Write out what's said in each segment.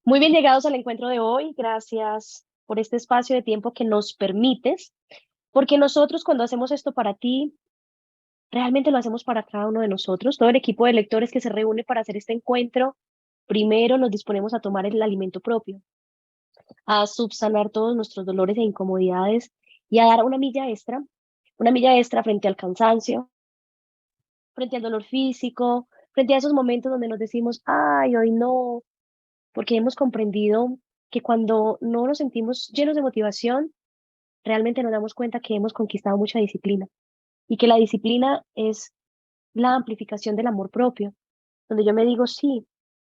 Muy bien llegados al encuentro de hoy. Gracias por este espacio de tiempo que nos permites, porque nosotros cuando hacemos esto para ti, realmente lo hacemos para cada uno de nosotros. Todo el equipo de lectores que se reúne para hacer este encuentro, primero nos disponemos a tomar el alimento propio, a subsanar todos nuestros dolores e incomodidades y a dar una milla extra frente al cansancio, frente al dolor físico, frente a esos momentos donde nos decimos, ay, hoy no, porque hemos comprendido que cuando no nos sentimos llenos de motivación, realmente nos damos cuenta que hemos conquistado mucha disciplina y que la disciplina es la amplificación del amor propio, donde yo me digo, sí,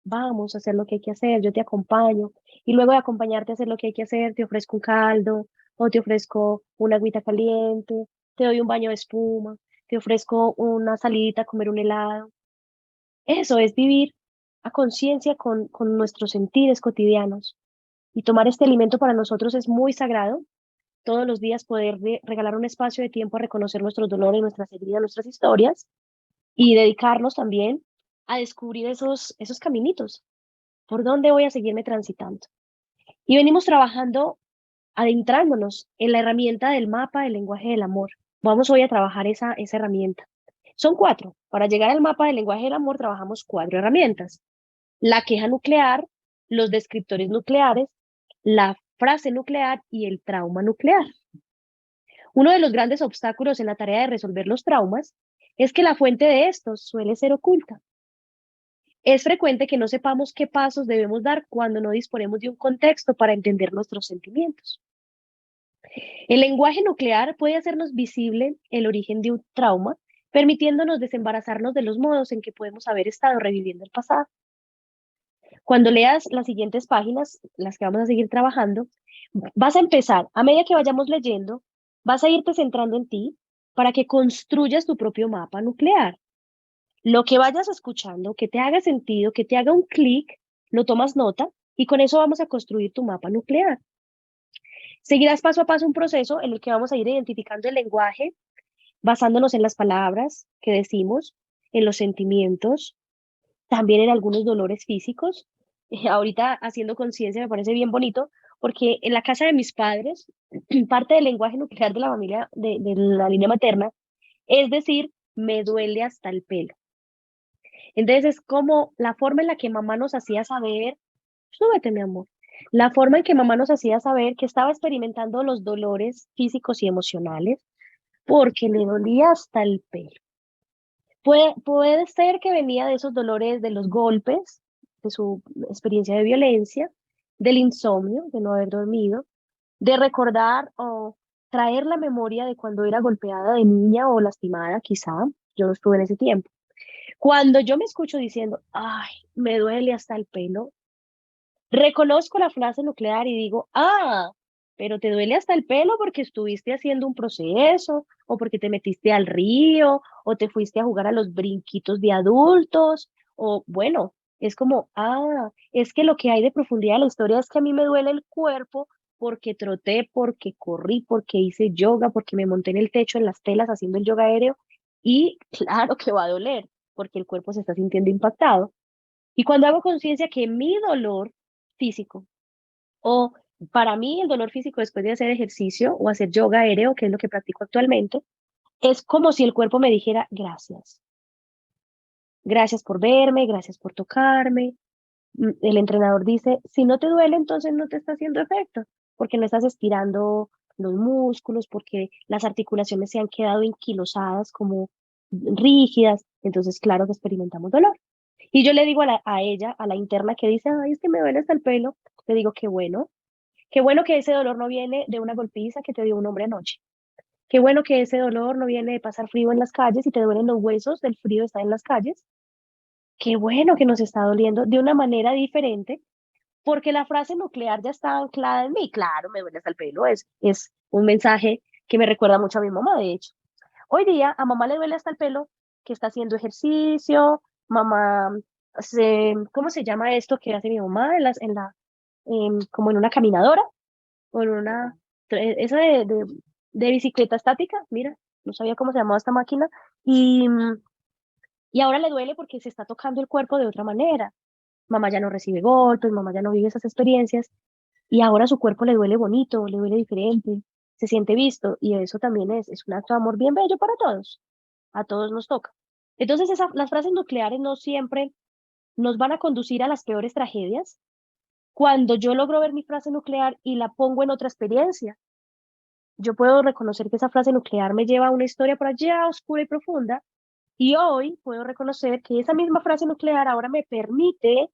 vamos a hacer lo que hay que hacer, yo te acompaño y luego de acompañarte a hacer lo que hay que hacer, te ofrezco un caldo o te ofrezco una agüita caliente, te doy un baño de espuma, te ofrezco una salidita a comer un helado. Eso es vivir a conciencia con nuestros sentires cotidianos. Y tomar este alimento para nosotros es muy sagrado. Todos los días poder regalar un espacio de tiempo a reconocer nuestros dolores, nuestras heridas, nuestras historias y dedicarnos también a descubrir esos caminitos. ¿Por dónde voy a seguirme transitando? Y venimos trabajando, adentrándonos en la herramienta del mapa del lenguaje del amor. Vamos hoy a trabajar esa herramienta. Son cuatro. Para llegar al mapa del lenguaje del amor trabajamos cuatro herramientas: la queja nuclear, los descriptores nucleares, la frase nuclear y el trauma nuclear. Uno de los grandes obstáculos en la tarea de resolver los traumas es que la fuente de estos suele ser oculta. Es frecuente que no sepamos qué pasos debemos dar cuando no disponemos de un contexto para entender nuestros sentimientos. El lenguaje nuclear puede hacernos visible el origen de un trauma, permitiéndonos desembarazarnos de los modos en que podemos haber estado reviviendo el pasado. Cuando leas las siguientes páginas, las que vamos a seguir trabajando, vas a empezar, a medida que vayamos leyendo, vas a irte centrando en ti para que construyas tu propio mapa nuclear. Lo que vayas escuchando, que te haga sentido, que te haga un clic, lo tomas nota y con eso vamos a construir tu mapa nuclear. Seguirás paso a paso un proceso en el que vamos a ir identificando el lenguaje, basándonos en las palabras que decimos, en los sentimientos, también en algunos dolores físicos. Ahorita haciendo conciencia me parece bien bonito porque en la casa de mis padres, parte del lenguaje nuclear de la familia, de la línea materna, es decir, me duele hasta el pelo. Entonces es como la forma en la que mamá nos hacía saber, súbete mi amor, la forma en que mamá nos hacía saber que estaba experimentando los dolores físicos y emocionales porque le dolía hasta el pelo. Puede ser que venía de esos dolores de los golpes, de su experiencia de violencia, del insomnio, de no haber dormido, de recordar o traer la memoria de cuando era golpeada de niña o lastimada, quizá. Yo no estuve en ese tiempo. Cuando yo me escucho diciendo, ay, me duele hasta el pelo, reconozco la frase nuclear y digo, ah, pero te duele hasta el pelo porque estuviste haciendo un proceso, o porque te metiste al río, o te fuiste a jugar a los brinquitos de adultos, o bueno, es como, ah, es que lo que hay de profundidad de la historia es que a mí me duele el cuerpo porque troté, porque corrí, porque hice yoga, porque me monté en el techo, en las telas haciendo el yoga aéreo, y claro que va a doler, porque el cuerpo se está sintiendo impactado. Y cuando hago conciencia que mi dolor físico, o para mí el dolor físico después de hacer ejercicio o hacer yoga aéreo, que es lo que practico actualmente, es como si el cuerpo me dijera gracias. Gracias por verme, gracias por tocarme. El entrenador dice, si no te duele, entonces no te está haciendo efecto, porque no estás estirando los músculos, porque las articulaciones se han quedado enquilosadas, como rígidas, entonces claro que experimentamos dolor. Y yo le digo a ella, a la interna que dice, ay, es que me duele hasta el pelo, le digo, qué bueno que ese dolor no viene de una golpiza que te dio un hombre anoche. Qué bueno que ese dolor no viene de pasar frío en las calles y te duelen los huesos del frío de estar en las calles. Qué bueno que nos está doliendo de una manera diferente, porque la frase nuclear ya está anclada en mí. Claro, me duele hasta el pelo, es un mensaje que me recuerda mucho a mi mamá, de hecho. Hoy día a mamá le duele hasta el pelo que está haciendo ejercicio, mamá, ¿cómo se llama esto que hace mi mamá como en una caminadora o en una, esa de bicicleta estática? Mira, no sabía cómo se llamaba esta máquina. Y, y ahora le duele porque se está tocando el cuerpo de otra manera. mamá ya no recibe golpes, mamá ya no vive esas experiencias y ahora su cuerpo le duele bonito, le duele diferente, se siente visto y eso también es un acto de amor bien bello para todos. A todos nos toca. Entonces, las frases nucleares no siempre nos van a conducir a las peores tragedias. Cuando yo logro ver mi frase nuclear y la pongo en otra experiencia, yo puedo reconocer que esa frase nuclear me lleva a una historia por allá oscura y profunda. Y hoy puedo reconocer que esa misma frase nuclear ahora me permite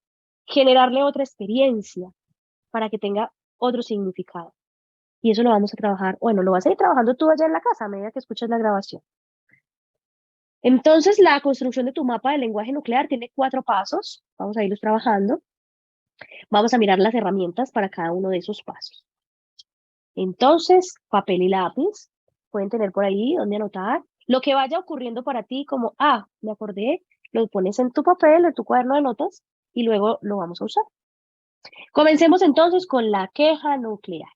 generarle otra experiencia para que tenga otro significado. Y eso lo vamos a trabajar, bueno, lo vas a ir trabajando tú allá en la casa a medida que escuchas la grabación. Entonces, la construcción de tu mapa de lenguaje nuclear tiene 4 pasos. Vamos a irlos trabajando. Vamos a mirar las herramientas para cada uno de esos pasos. Entonces, papel y lápiz. Pueden tener por ahí donde anotar. Lo que vaya ocurriendo para ti, como, me acordé, lo pones en tu papel, en tu cuaderno de notas, y luego lo vamos a usar. Comencemos entonces con la queja nuclear.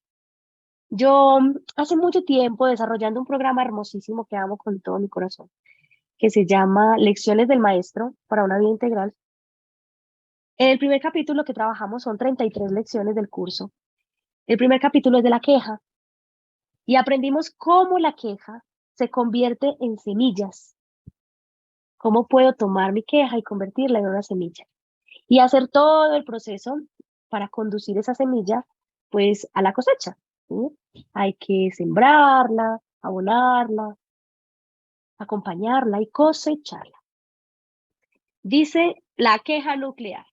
Yo hace mucho tiempo desarrollando un programa hermosísimo que amo con todo mi corazón, que se llama Lecciones del Maestro para una vida integral. En el primer capítulo que trabajamos son 33 lecciones del curso. El primer capítulo es de la queja y aprendimos cómo la queja se convierte en semillas. Cómo puedo tomar mi queja y convertirla en una semilla. Y hacer todo el proceso para conducir esa semilla, pues, a la cosecha. ¿Sí? Hay que sembrarla, abonarla, acompañarla y cosecharla. Dice la queja nuclear.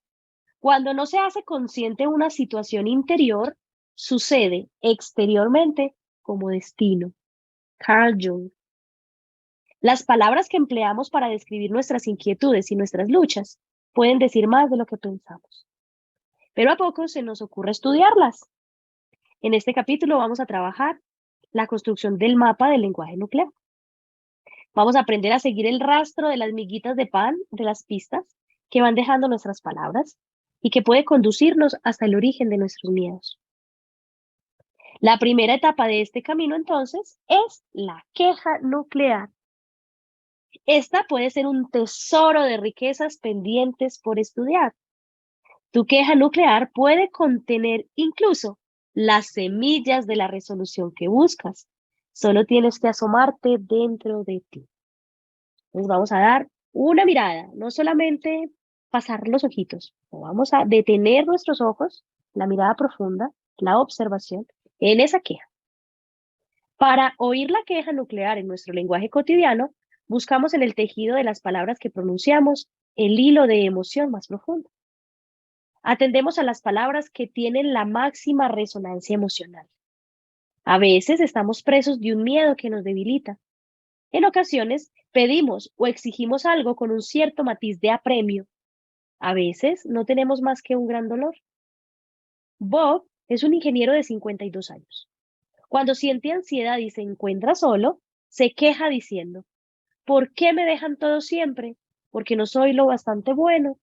Cuando no se hace consciente una situación interior, sucede exteriormente como destino. Carl Jung. Las palabras que empleamos para describir nuestras inquietudes y nuestras luchas pueden decir más de lo que pensamos. Pero a poco se nos ocurre estudiarlas. En este capítulo vamos a trabajar la construcción del mapa del lenguaje nuclear. Vamos a aprender a seguir el rastro de las miguitas de pan, de las pistas que van dejando nuestras palabras y que puede conducirnos hasta el origen de nuestros miedos. La primera etapa de este camino, entonces, es la queja nuclear. Esta puede ser un tesoro de riquezas pendientes por estudiar. Tu queja nuclear puede contener incluso las semillas de la resolución que buscas. Solo tienes que asomarte dentro de ti. Nos vamos a dar una mirada, no solamente pasar los ojitos, vamos a detener nuestros ojos, la mirada profunda, la observación en esa queja. Para oír la queja nuclear en nuestro lenguaje cotidiano, buscamos en el tejido de las palabras que pronunciamos el hilo de emoción más profundo. Atendemos a las palabras que tienen la máxima resonancia emocional. A veces estamos presos de un miedo que nos debilita. En ocasiones pedimos o exigimos algo con un cierto matiz de apremio. A veces no tenemos más que un gran dolor. Bob es un ingeniero de 52 años. Cuando siente ansiedad y se encuentra solo, se queja diciendo, ¿por qué me dejan todo siempre? Porque no soy lo bastante bueno.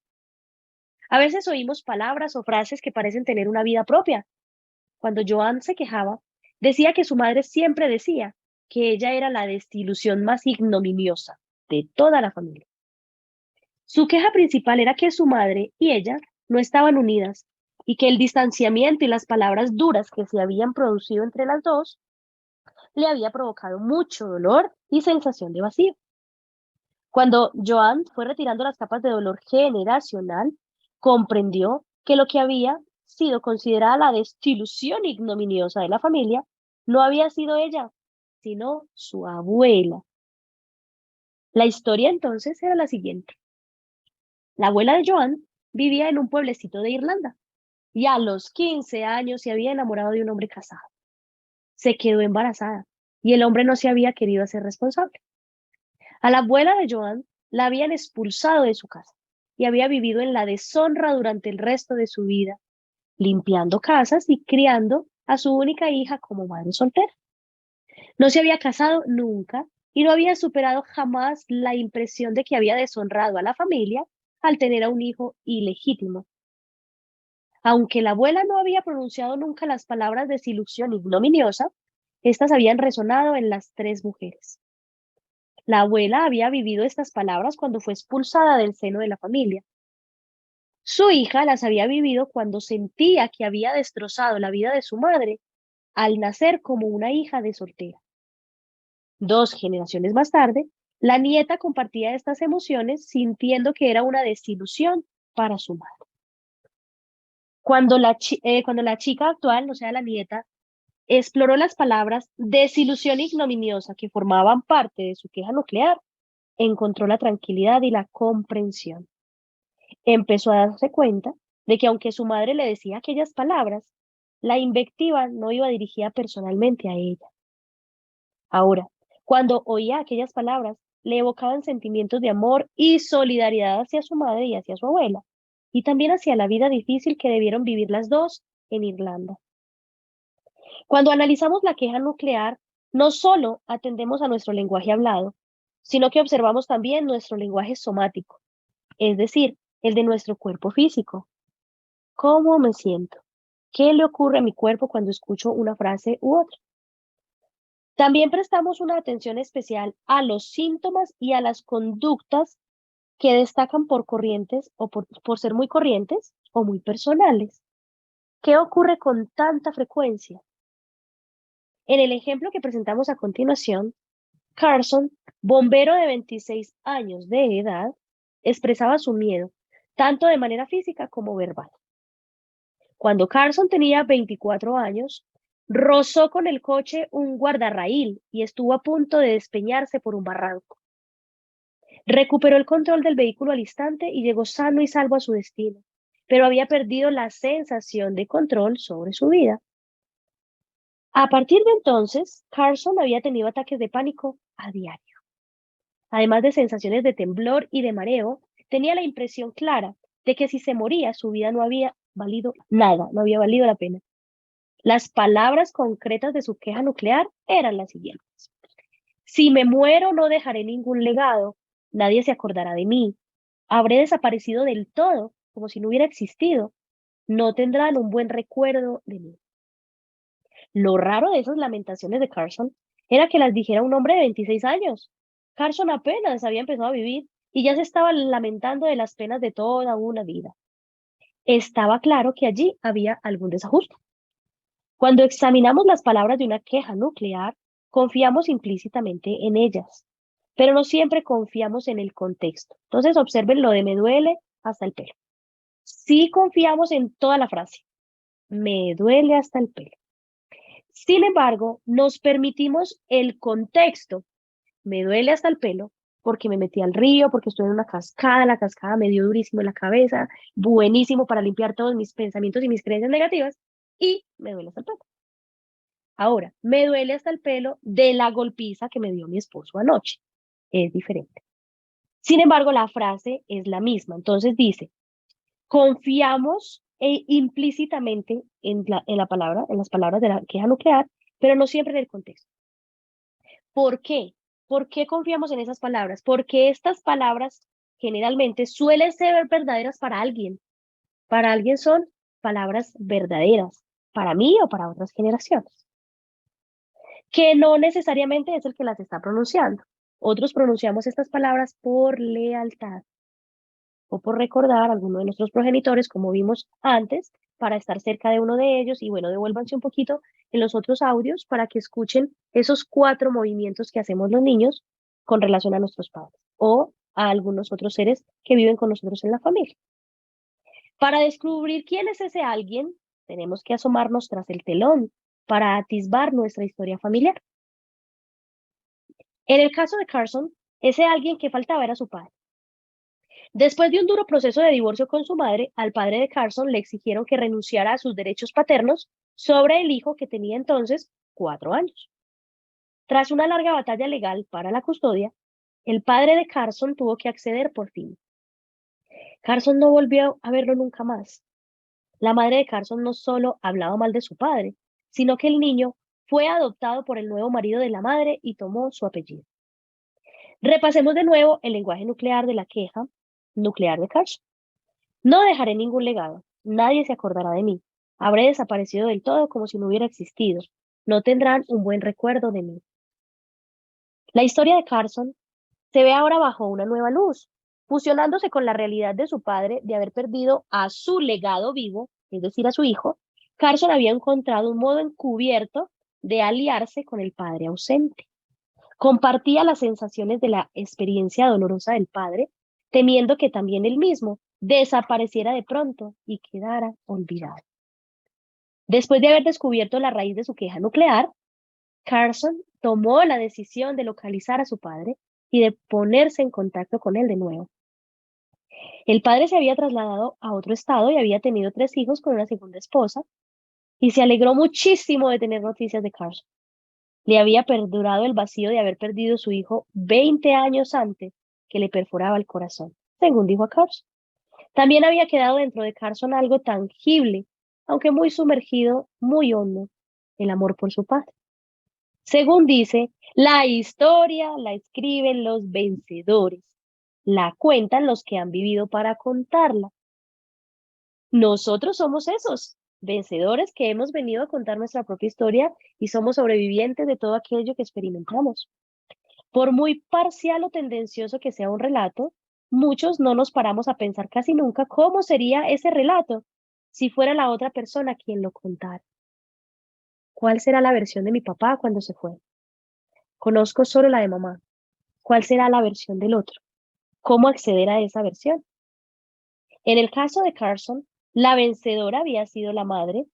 A veces oímos palabras o frases que parecen tener una vida propia. Cuando Joan se quejaba, decía que su madre siempre decía que ella era la desilusión más ignominiosa de toda la familia. Su queja principal era que su madre y ella no estaban unidas y que el distanciamiento y las palabras duras que se habían producido entre las dos le había provocado mucho dolor y sensación de vacío. Cuando Joan fue retirando las capas de dolor generacional, comprendió que lo que había sido considerada la desilusión ignominiosa de la familia no había sido ella, sino su abuela. La historia entonces era la siguiente. La abuela de Joan vivía en un pueblecito de Irlanda y a los 15 años se había enamorado de un hombre casado. Se quedó embarazada y el hombre no se había querido hacer responsable. A la abuela de Joan la habían expulsado de su casa y había vivido en la deshonra durante el resto de su vida, limpiando casas y criando a su única hija como madre soltera. No se había casado nunca y no había superado jamás la impresión de que había deshonrado a la familia al tener a un hijo ilegítimo. Aunque la abuela no había pronunciado nunca las palabras desilusión ignominiosa, estas habían resonado en las 3 mujeres. La abuela había vivido estas palabras cuando fue expulsada del seno de la familia. Su hija las había vivido cuando sentía que había destrozado la vida de su madre al nacer como una hija de soltera. 2 generaciones más tarde, la nieta compartía estas emociones sintiendo que era una desilusión para su madre. Cuando la chica actual, o sea, la nieta, exploró las palabras desilusión ignominiosa que formaban parte de su queja nuclear, encontró la tranquilidad y la comprensión. Empezó a darse cuenta de que aunque su madre le decía aquellas palabras, la invectiva no iba dirigida personalmente a ella. Ahora, cuando oía aquellas palabras, le evocaban sentimientos de amor y solidaridad hacia su madre y hacia su abuela, y también hacia la vida difícil que debieron vivir las dos en Irlanda. Cuando analizamos la queja nuclear, no solo atendemos a nuestro lenguaje hablado, sino que observamos también nuestro lenguaje somático, es decir, el de nuestro cuerpo físico. ¿Cómo me siento? ¿Qué le ocurre a mi cuerpo cuando escucho una frase u otra? También prestamos una atención especial a los síntomas y a las conductas que destacan por corrientes o por ser muy corrientes o muy personales. ¿Qué ocurre con tanta frecuencia? En el ejemplo que presentamos a continuación, Carson, bombero de 26 años de edad, expresaba su miedo, tanto de manera física como verbal. Cuando Carson tenía 24 años, rozó con el coche un guardarraíl y estuvo a punto de despeñarse por un barranco. Recuperó el control del vehículo al instante y llegó sano y salvo a su destino, pero había perdido la sensación de control sobre su vida. A partir de entonces, Carson había tenido ataques de pánico a diario. Además de sensaciones de temblor y de mareo, tenía la impresión clara de que si se moría, su vida no había valido nada, no había valido la pena. Las palabras concretas de su queja nuclear eran las siguientes: si me muero, no dejaré ningún legado, nadie se acordará de mí, habré desaparecido del todo, como si no hubiera existido, no tendrán un buen recuerdo de mí. Lo raro de esas lamentaciones de Carson era que las dijera un hombre de 26 años. Carson apenas había empezado a vivir y ya se estaba lamentando de las penas de toda una vida. Estaba claro que allí había algún desajuste. Cuando examinamos las palabras de una queja nuclear, confiamos implícitamente en ellas, pero no siempre confiamos en el contexto. Entonces observen lo de me duele hasta el pelo. Sí confiamos en toda la frase, me duele hasta el pelo. Sin embargo, nos permitimos el contexto, me duele hasta el pelo, porque me metí al río, porque estuve en una cascada, la cascada me dio durísimo en la cabeza, buenísimo para limpiar todos mis pensamientos y mis creencias negativas, y me duele hasta el pelo. Ahora, me duele hasta el pelo de la golpiza que me dio mi esposo anoche. Es diferente. Sin embargo, la frase es la misma. Entonces dice, confiamos implícitamente en la palabra, en las palabras de la queja nuclear, pero no siempre en el contexto. ¿Por qué? ¿Por qué confiamos en esas palabras? Porque estas palabras generalmente suelen ser verdaderas para alguien. Para alguien son palabras verdaderas, para mí o para otras generaciones, que no necesariamente es el que las está pronunciando. Otros pronunciamos estas palabras por lealtad o por recordar a alguno de nuestros progenitores, como vimos antes, para estar cerca de uno de ellos. Y bueno, devuélvanse un poquito en los otros audios para que escuchen esos 4 movimientos que hacemos los niños con relación a nuestros padres o a algunos otros seres que viven con nosotros en la familia. Para descubrir quién es ese alguien, tenemos que asomarnos tras el telón para atisbar nuestra historia familiar. En el caso de Carson, ese alguien que faltaba era su padre. Después de un duro proceso de divorcio con su madre, al padre de Carson le exigieron que renunciara a sus derechos paternos sobre el hijo que tenía entonces 4 años. Tras una larga batalla legal para la custodia, el padre de Carson tuvo que acceder por fin. Carson no volvió a verlo nunca más. La madre de Carson no solo hablaba mal de su padre, sino que el niño fue adoptado por el nuevo marido de la madre y tomó su apellido. Repasemos de nuevo el lenguaje nuclear de la queja nuclear de Carson. No dejaré ningún legado. Nadie se acordará de mí. Habré desaparecido del todo como si no hubiera existido. No tendrán un buen recuerdo de mí. La historia de Carson se ve ahora bajo una nueva luz. Fusionándose con la realidad de su padre de haber perdido a su legado vivo, es decir, a su hijo, Carson había encontrado un modo encubierto de aliarse con el padre ausente. Compartía las sensaciones de la experiencia dolorosa del padre, temiendo que también él mismo desapareciera de pronto y quedara olvidado. Después de haber descubierto la raíz de su queja nuclear, Carson tomó la decisión de localizar a su padre y de ponerse en contacto con él de nuevo. El padre se había trasladado a otro estado y había tenido 3 hijos con una segunda esposa, y se alegró muchísimo de tener noticias de Carson. Le había perdurado el vacío de haber perdido su hijo 20 años antes, que le perforaba el corazón, según dijo a Carson. También había quedado dentro de Carson algo tangible, aunque muy sumergido, muy hondo, el amor por su padre. Según dice, la historia la escriben los vencedores, la cuentan los que han vivido para contarla. Nosotros somos esos vencedores que hemos venido a contar nuestra propia historia y somos sobrevivientes de todo aquello que experimentamos. Por muy parcial o tendencioso que sea un relato, muchos no nos paramos a pensar casi nunca cómo sería ese relato si fuera la otra persona quien lo contara. ¿Cuál será la versión de mi papá cuando se fue? Conozco solo la de mamá. ¿Cuál será la versión del otro? ¿Cómo acceder a esa versión? En el caso de Carson, la vencedora había sido la madre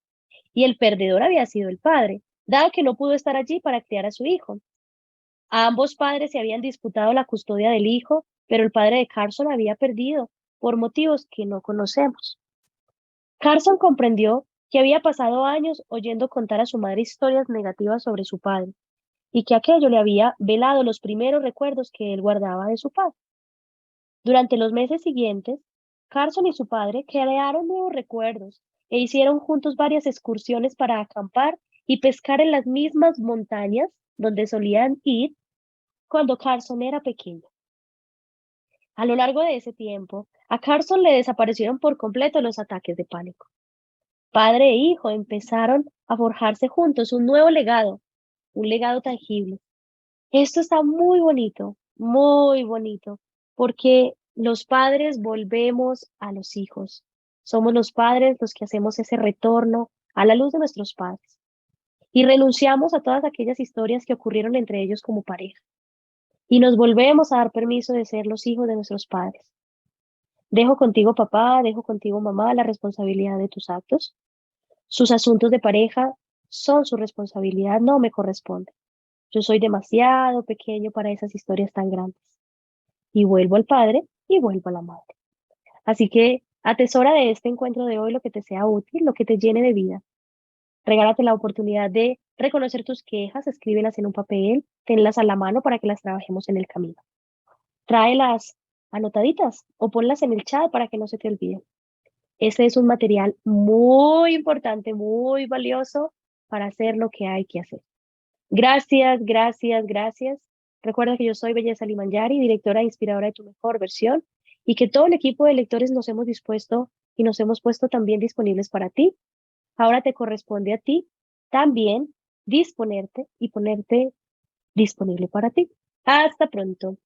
y el perdedor había sido el padre, dado que no pudo estar allí para criar a su hijo. Ambos padres se habían disputado la custodia del hijo, pero el padre de Carson había perdido por motivos que no conocemos. Carson comprendió que había pasado años oyendo contar a su madre historias negativas sobre su padre y que aquello le había velado los primeros recuerdos que él guardaba de su padre. Durante los meses siguientes, Carson y su padre crearon nuevos recuerdos e hicieron juntos varias excursiones para acampar y pescar en las mismas montañas donde solían ir cuando Carson era pequeño. A lo largo de ese tiempo, a Carson le desaparecieron por completo los ataques de pánico. Padre e hijo empezaron a forjarse juntos un legado tangible. Esto está muy bonito, porque los padres volvemos a los hijos. Somos los padres los que hacemos ese retorno a la luz de nuestros padres y renunciamos a todas aquellas historias que ocurrieron entre ellos como pareja y nos volvemos a dar permiso de ser los hijos de nuestros padres. Dejo contigo, papá, dejo contigo, mamá, la responsabilidad de tus actos. Sus asuntos de pareja son su responsabilidad, no me corresponde. Yo soy demasiado pequeño para esas historias tan grandes. Y vuelvo al padre y vuelvo a la madre. Así que atesora de este encuentro de hoy lo que te sea útil, lo que te llene de vida. Regálate la oportunidad de reconocer tus quejas, escríbelas en un papel, tenlas a la mano para que las trabajemos en el camino. Tráelas anotaditas o ponlas en el chat para que no se te olviden. Este es un material muy importante, muy valioso para hacer lo que hay que hacer. Gracias, gracias, gracias. Recuerda que yo soy Belleza Limanjari, directora e inspiradora de Tu Mejor Versión, y que todo el equipo de lectores nos hemos dispuesto y nos hemos puesto también disponibles para ti. Ahora te corresponde a ti también disponerte y ponerte disponible para ti. Hasta pronto.